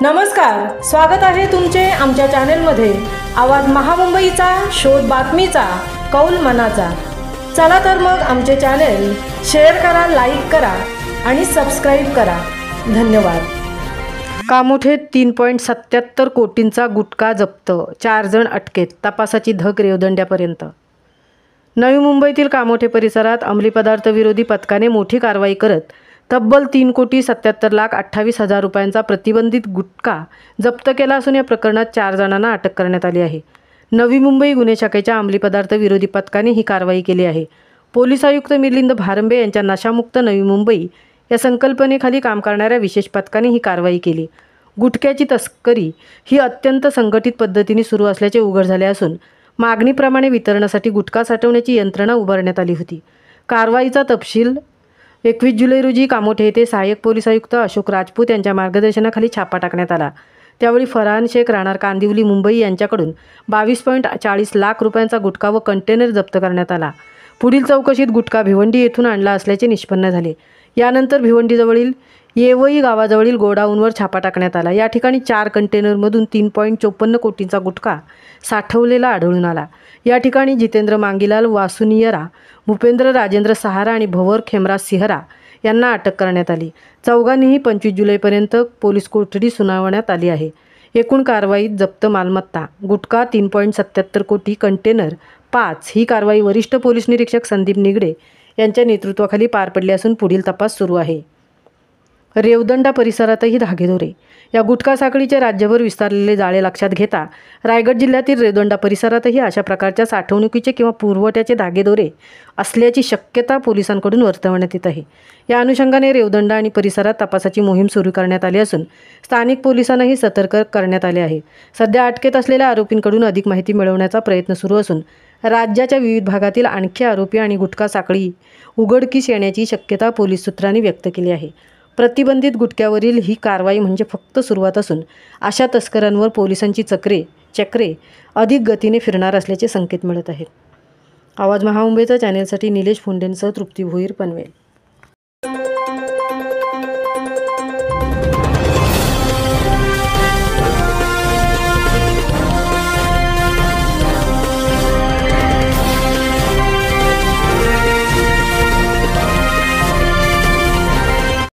नमस्कार, स्वागत आहे तुमचे आमच्या चॅनलमध्ये। आवाज महामुंबईचा, शोध बातमीचा, कौल मनाचा। चला तर मग आमचे चॅनल शेअर करा, लाईक करा आणि सबस्क्राइब करा। धन्यवाद। कामोठेत 3.77 कोटींचा गुटखा जप्त, 4 जण अटकेत, तपासाची धग रेवदंड्यापर्यंत। नवी मुंबईतील कामोठे परिसरात अंमली पदार्थ विरोधी पथकाने मोठी कारवाई करत तब्बल 3,77,28,000 रुपयांचा प्रतिबंधित गुटखा जप्त केला असून या प्रकरणात 4 जणांना अटक करण्यात आली आहे। नवी मुंबई गुन्हे शाखेच्या अंमली पदार्थ विरोधी पथकाने ही कारवाई केली आहे। पोलीस आयुक्त मिलिंद भारंबे यांच्या नशामुक्त नवी मुंबई या संकल्पनेखाली काम करणाऱ्या विशेष पथकाने ही कारवाई केली। गुटख्याची तस्करी ही अत्यंत संघटित पद्धतीने सुरू असल्याचे उघड झाले असून मागणीप्रमाणे वितरणासाठी गुटखा साठवण्याची यंत्रणा उभारण्यात आली होती। कारवाईचा तपशील 21 जुलै रोजी कामोठे येथे सहाय्यक पोलीस आयुक्त अशोक राजपूत यांच्या मार्गदर्शनाखाली छापा टाकण्यात आला। त्यावेळी फरहान शेख राहणार कांदिवली मुंबई यांच्याकडून 22.40 लाख रुपयांचा गुटखा व कंटेनर जप्त करण्यात आला। पुढील चौकशीत गुटखा भिवंडी येथून आणला असल्याचे निष्पन्न झाले। यानंतर भिवंडीजवळील येवई गावाजवळील गोडाऊनवर छापा टाकण्यात आला। या ठिकाणी 4 कंटेनरमधून 3.54 कोटींचा गुटखा साठवलेला आढळून आला। या ठिकाणी जितेंद्र मांगीलाल वासुनियरा, भूपेंद्र राजेंद्र सहारा आणि भवर खेमराज सिहरा यांना अटक करण्यात आली। चौघांनीही 25 जुलैपर्यंत पोलीस कोठडी सुनावण्यात आली आहे। एकूण कारवाईत जप्त मालमत्ता गुटखा 3.77 कोटी, कंटेनर 5 ही कारवाई वरिष्ठ पोलीस निरीक्षक संदीप निगडे यांच्या नेतृत्वाखाली पार पडली असून पुढील तपास सुरू आहे। रेवदंडा परिसरातही धागेदोरे। या गुटखा साखळीचे राज्यभर विस्तारलेले जाळे लक्षात घेता रायगड जिल्ह्यातील रेवदंडा परिसरातही अशा प्रकारच्या साठवणुकीचे किंवा पुरवठ्याचे धागेदोरे असल्याची शक्यता पोलिसांकडून वर्तवण्यात येत आहे। या अनुषंगाने रेवदंडा आणि परिसरात तपासाची मोहीम सुरू करण्यात आली असून स्थानिक पोलिसांनाही सतर्क करण्यात आले आहे। सध्या अटकेत असलेल्या आरोपींकडून अधिक माहिती मिळवण्याचा प्रयत्न सुरू असून राज्याच्या विविध भागातील आणखी आरोपी आणि गुटखा साखळी उघडकीस येण्याची शक्यता पोलीस सूत्रांनी व्यक्त केली आहे। प्रतिबंधित गुटख्यावरील ही कारवाई म्हणजे फक्त सुरुवात असून अशा तस्करांवर पोलिसांची चक्रे अधिक गतीने फिरणार असल्याचे संकेत मिळत आहेत। आवाज महामुंबईचा चॅनेलसाठी निलेश फुंडेंसह तृप्ती भोईर पनवेल।